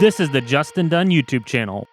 This is the Justin Dunn YouTube channel.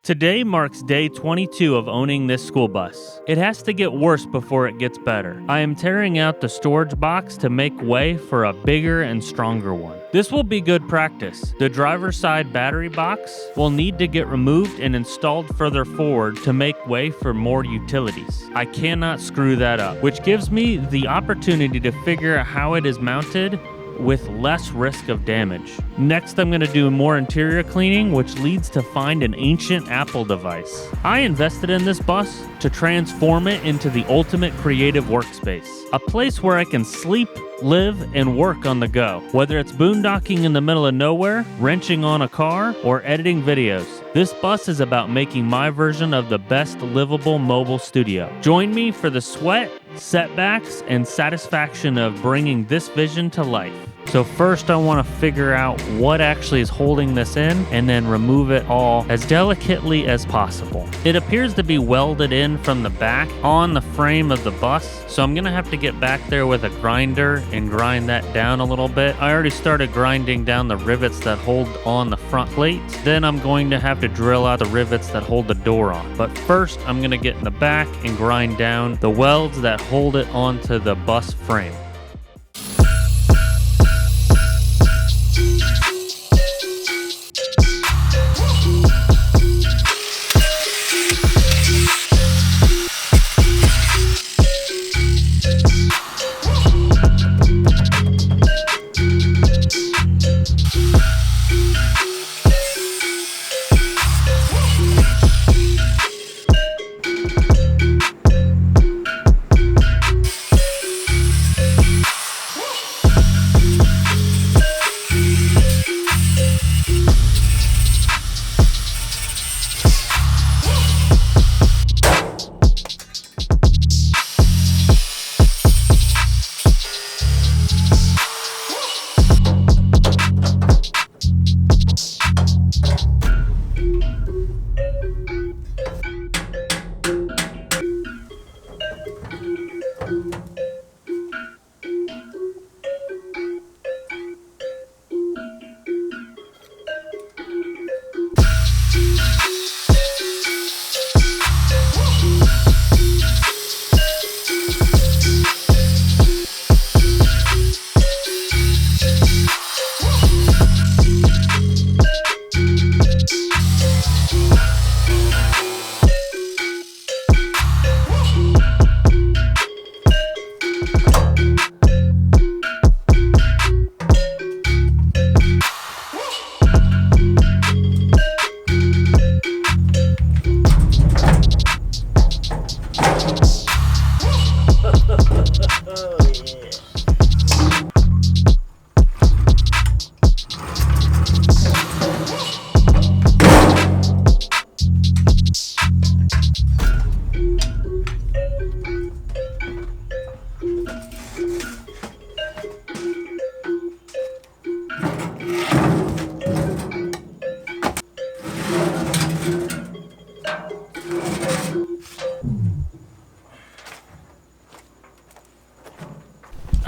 Today marks day 22 of owning this school bus. It has to get worse before it gets better. I am tearing out the storage box to make way for a bigger and stronger one. This will be good practice. The driver's side battery box will need to get removed and installed further forward to make way for more utilities. I cannot screw that up, which gives me the opportunity to figure out how it is mounted with less risk of damage. Next, I'm going to do more interior cleaning, which leads to find an ancient Apple device. I invested in this bus to transform it into the ultimate creative workspace, a place where I can sleep, live, and work on the go. Whether it's boondocking in the middle of nowhere, wrenching on a car, or editing videos, this bus is about making my version of the best livable mobile studio. Join me for the sweat, setbacks, and satisfaction of bringing this vision to life. So first I want to figure out what actually is holding this in and then remove it all as delicately as possible. It appears to be welded in from the back on the frame of the bus, so I'm going to have to get back there with a grinder and grind that down a little bit. I already started grinding down the rivets that hold on the front plates. Then I'm going to have to drill out the rivets that hold the door on. But first I'm going to get in the back and grind down the welds that hold it onto the bus frame.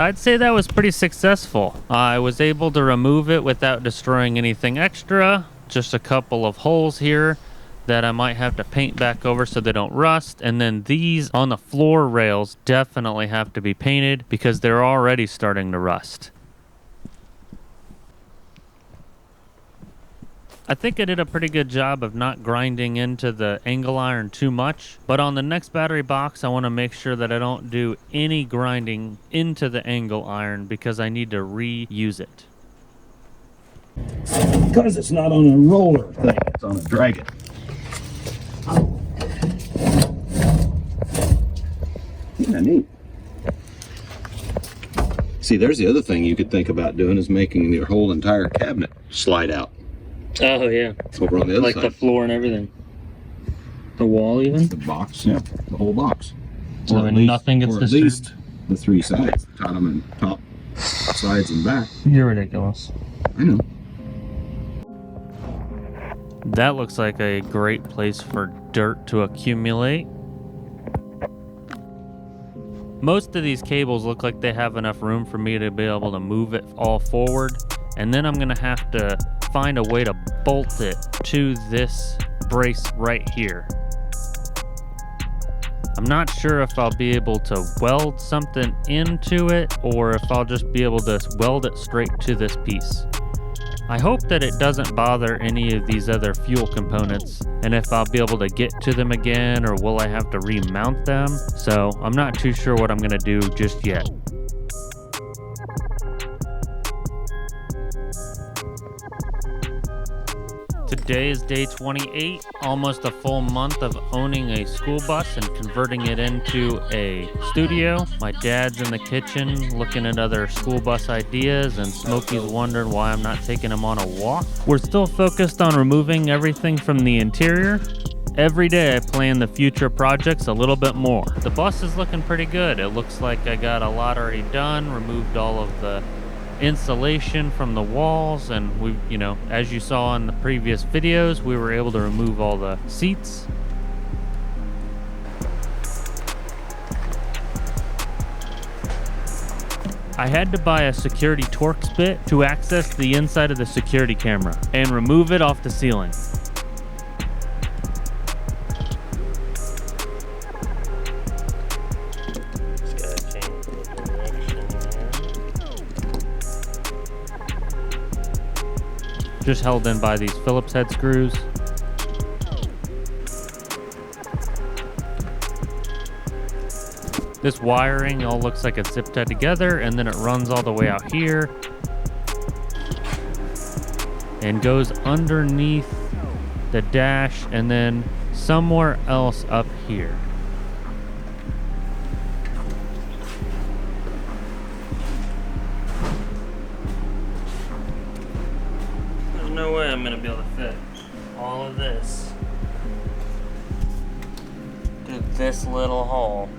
I'd say that was pretty successful. I was able to remove it without destroying anything extra. Just a couple of holes here that I might have to paint back over so they don't rust. And then these on the floor rails definitely have to be painted because they're already starting to rust. I think I did a pretty good job of not grinding into the angle iron too much, but on the next battery box I want to make sure that I don't do any grinding into the angle iron because I need to reuse it. Because it's not on a roller thing, it's on a dragon. Yeah, neat. See, there's the other thing you could think about doing is making your whole entire cabinet slide out. Oh yeah, Over on the other like side. the floor and everything. The wall even? The box, yeah, the whole box. So Or at least- nothing gets or at disturbed? least the three sides, bottom and top, sides and back. You're ridiculous. I know. That looks like a great place for dirt to accumulate. Most of these cables look like they have enough room for me to be able to move it all forward. And then I'm gonna have to find a way to bolt it to this brace right here. I'm not sure if I'll be able to weld something into it or if I'll just be able to weld it straight to this piece. I hope that it doesn't bother any of these other fuel components, and if I'll be able to get to them again, or will I have to remount them? So I'm not too sure what I'm gonna do just yet. Today is day 28, almost a full month of owning a school bus and converting it into a studio. My dad's in the kitchen looking at other school bus ideas, and Smokey's wondering why I'm not taking him on a walk. We're still focused on removing everything from the interior. Every day I plan the future projects a little bit more. The bus is looking pretty good. It looks like I got a lot already done, removed all of the insulation from the walls, and we, as you saw in the previous videos, we were able to remove all the seats. I had to buy a security Torx bit to access the inside of the security camera and remove it off the ceiling. Just held in by these Phillips head screws. This wiring all looks like it's zip tied together, and then it runs all the way out here and goes underneath the dash and then somewhere else up here. No way I'm gonna be able to fit all of this to this little hole.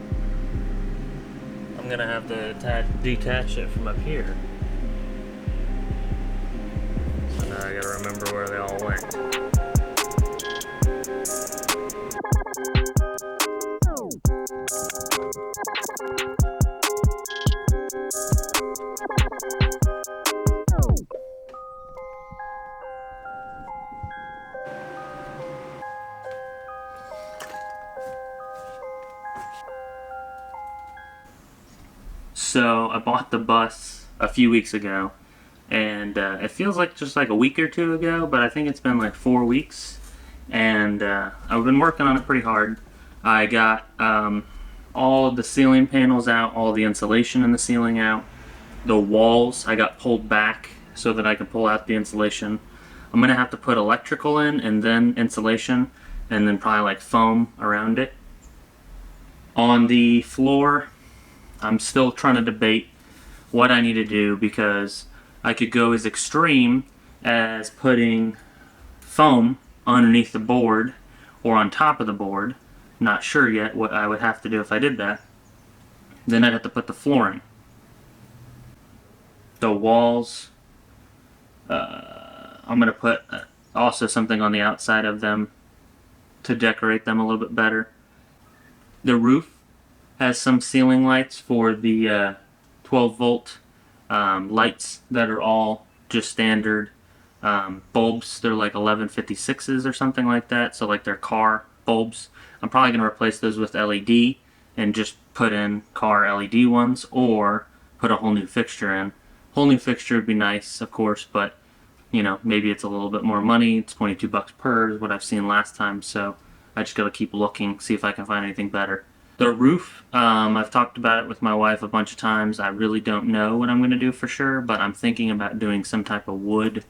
I'm gonna have to detach it from up here. So now I gotta remember where they all went. So I bought the bus a few weeks ago, and it feels like just like a week or two ago, but I think it's been like 4 weeks, and I've been working on it pretty hard. I got all of the ceiling panels out, all the insulation in the ceiling out. The walls I got pulled back so that I could pull out the insulation. I'm gonna have to put electrical in and then insulation, and then probably like foam around it. On the floor, I'm still trying to debate what I need to do, because I could go as extreme as putting foam underneath the board or on top of the board. Not sure yet what I would have to do if I did that. Then I'd have to put the flooring. The walls, I'm going to put also something on the outside of them to decorate them a little bit better. The roof has some ceiling lights for the 12 volt lights that are all just standard bulbs. They're like 1156s or something like that, so like they're car bulbs. I'm probably going to replace those with LED and just put in car LED ones, or put a whole new fixture in. Whole new fixture would be nice, of course, but maybe it's a little bit more money. It's 22 bucks per is what I've seen last time, so I just got to keep looking, see if I can find anything better. The roof, I've talked about it with my wife a bunch of times. I really don't know what I'm going to do for sure, but I'm thinking about doing some type of wood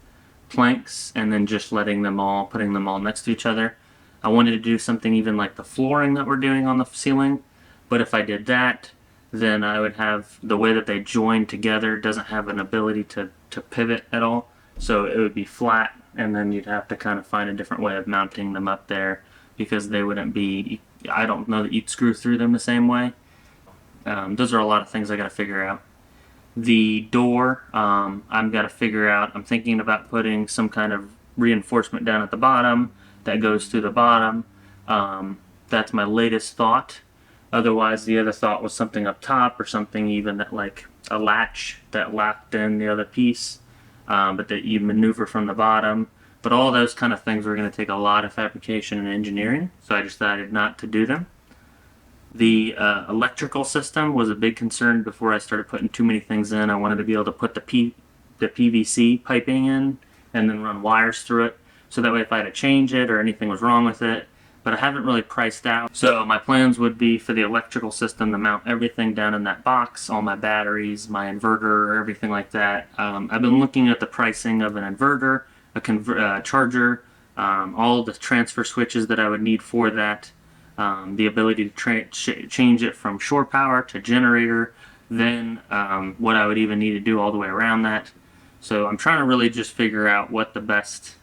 planks and then just putting them all next to each other. I wanted to do something even like the flooring that we're doing on the ceiling, but if I did that, then I would have the way that they join together doesn't have an ability to pivot at all, so it would be flat, and then you'd have to kind of find a different way of mounting them up there, because they wouldn't be, I don't know that you'd screw through them the same way. Those are a lot of things I got to figure out. The door, I've got to figure out. I'm thinking about putting some kind of reinforcement down at the bottom that goes through the bottom. That's my latest thought. Otherwise, the other thought was something up top, or something even that like a latch that locked in the other piece. but that you maneuver from the bottom. But all those kind of things were going to take a lot of fabrication and engineering, so I decided not to do them. The electrical system was a big concern before I started putting too many things in. I wanted to be able to put the PVC piping in and then run wires through it, so that way if I had to change it or anything was wrong with it. But I haven't really priced out. So my plans would be for the electrical system to mount everything down in that box, all my batteries, my inverter, everything like that. I've been looking at the pricing of an inverter, a charger, all the transfer switches that I would need for that, the ability to change it from shore power to generator, then what I would even need to do all the way around that. So I'm trying to really just figure out what the best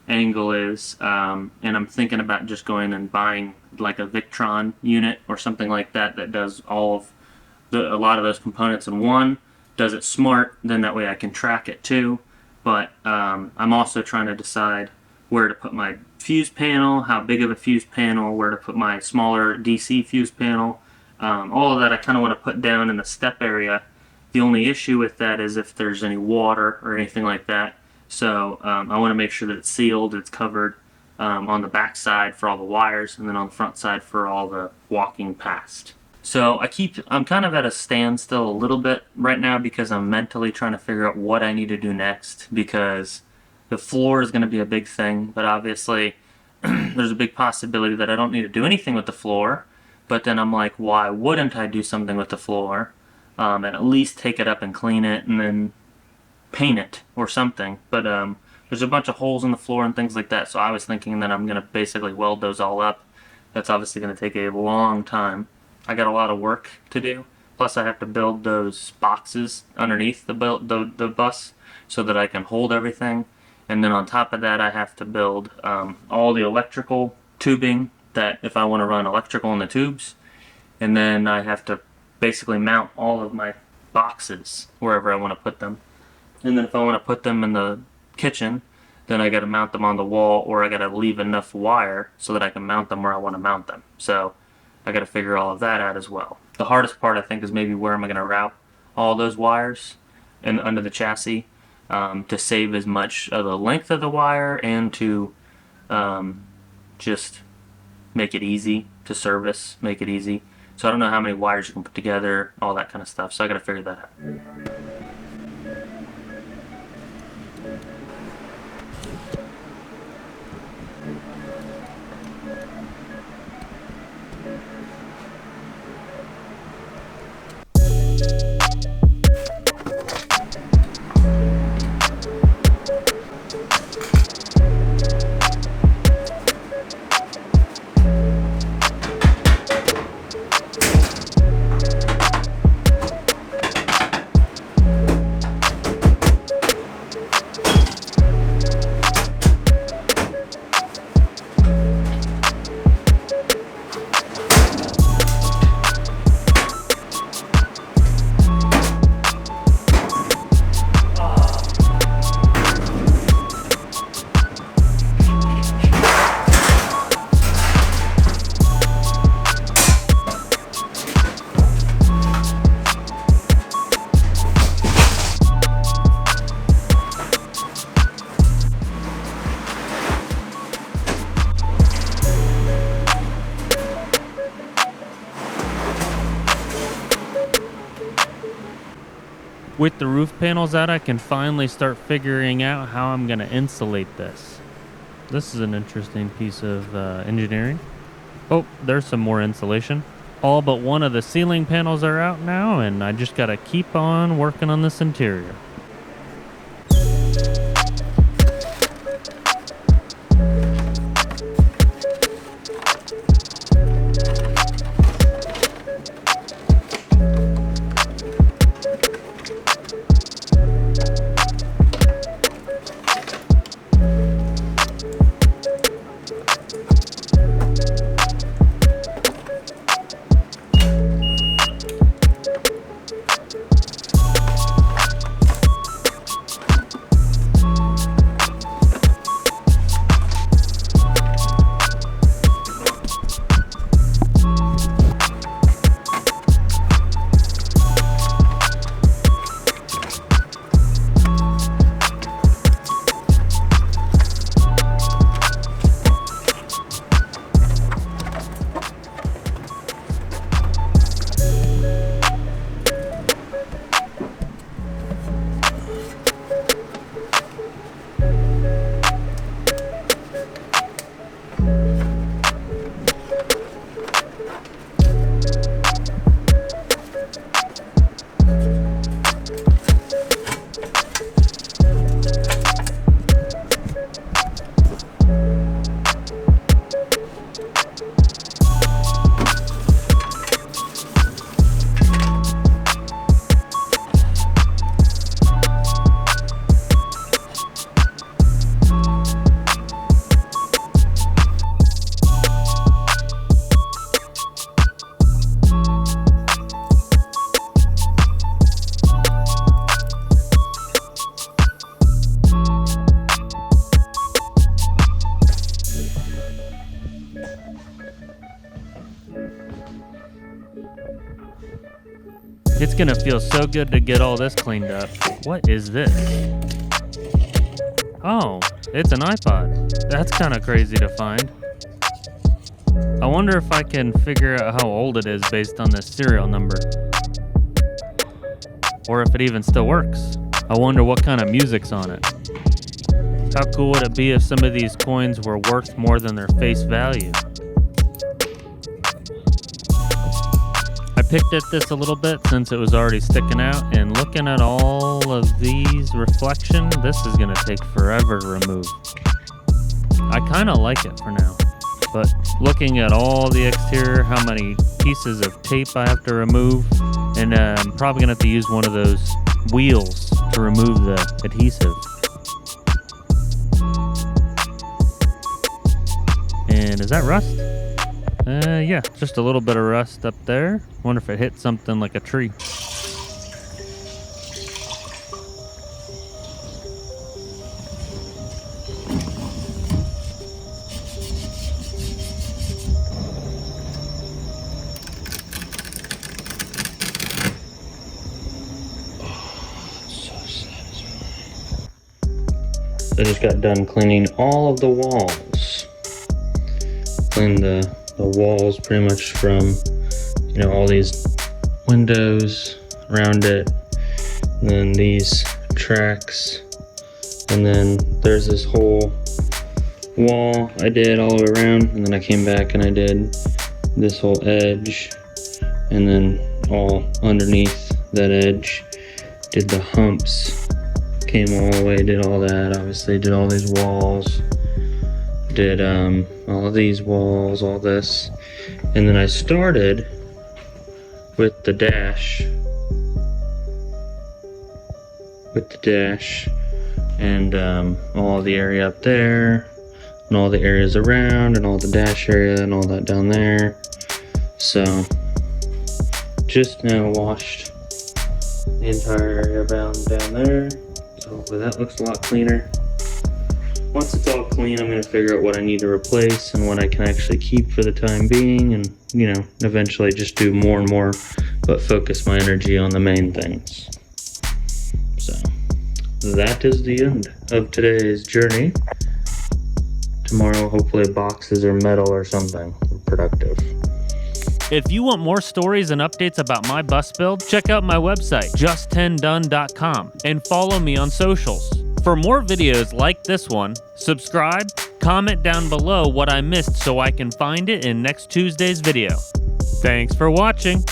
angle is, and I'm thinking about just going and buying like a Victron unit or something like that that does all of a lot of those components in one, does it smart, then that way I can track it too. But I'm also trying to decide where to put my fuse panel, how big of a fuse panel, where to put my smaller DC fuse panel. All of that I kind of want to put down in the step area. The only issue with that is if there's any water or anything like that. So I want to make sure that it's sealed, it's covered on the back side for all the wires, and then on the front side for all the walking past. So I'm kind of at a standstill a little bit right now because I'm mentally trying to figure out what I need to do next, because the floor is going to be a big thing, but obviously there's a big possibility that I don't need to do anything with the floor. But then I'm like, why wouldn't I do something with the floor and at least take it up and clean it and then paint it or something? But there's a bunch of holes in the floor and things like that, so I was thinking that I'm going to basically weld those all up. That's obviously going to take a long time. I got a lot of work to do, plus I have to build those boxes underneath the bus so that I can hold everything. And then on top of that I have to build all the electrical tubing, that if I want to run electrical in the tubes, and then I have to basically mount all of my boxes wherever I want to put them. And then if I want to put them in the kitchen, then I got to mount them on the wall, or I got to leave enough wire so that I can mount them where I want to mount them. So I got to figure all of that out as well. The hardest part I think is maybe where am I going to route all those wires and under the chassis to save as much of the length of the wire and to just make it easy to service, make it easy. So I don't know how many wires you can put together, all that kind of stuff. So I got to figure that out. With the roof panels out, I can finally start figuring out how I'm going to insulate this. This is an interesting piece of engineering. Oh, there's some more insulation. All but one of the ceiling panels are out now, and I just got to keep on working on this interior. It's gonna feel so good to get all this cleaned up. What is this? Oh, it's an iPod. That's kind of crazy to find. I wonder if I can figure out how old it is based on this serial number. Or if it even still works. I wonder what kind of music's on it. How cool would it be if some of these coins were worth more than their face value? I picked at this a little bit since it was already sticking out, and looking at all of these reflection, this is gonna take forever to remove. I kinda like it for now, but looking at all the exterior, how many pieces of tape I have to remove, and I'm probably gonna have to use one of those wheels to remove the adhesive. And is that rust? Yeah, just a little bit of rust up there. Wonder if it hit something like a tree. I just got done cleaning all of the walls. Cleaned the walls pretty much from, all these windows around it, and then these tracks, and then there's this whole wall I did all the way around, and then I came back and I did this whole edge, and then all underneath that edge, did the humps, came all the way, did all that, obviously did all these walls, did all of these walls, all this, and then I started with the dash, and all the area up there, and all the areas around, and all the dash area, and all that down there. So just now washed the entire area down there, so hopefully that looks a lot cleaner. Once it's all clean, I'm going to figure out what I need to replace and what I can actually keep for the time being, and eventually just do more and more, but focus my energy on the main things. So that is the end of today's journey. Tomorrow, hopefully boxes or metal or something productive. If you want more stories and updates about my bus build, check out my website, just10done.com, and follow me on socials. For more videos like this one, subscribe, comment down below what I missed so I can find it in next Tuesday's video. Thanks for watching.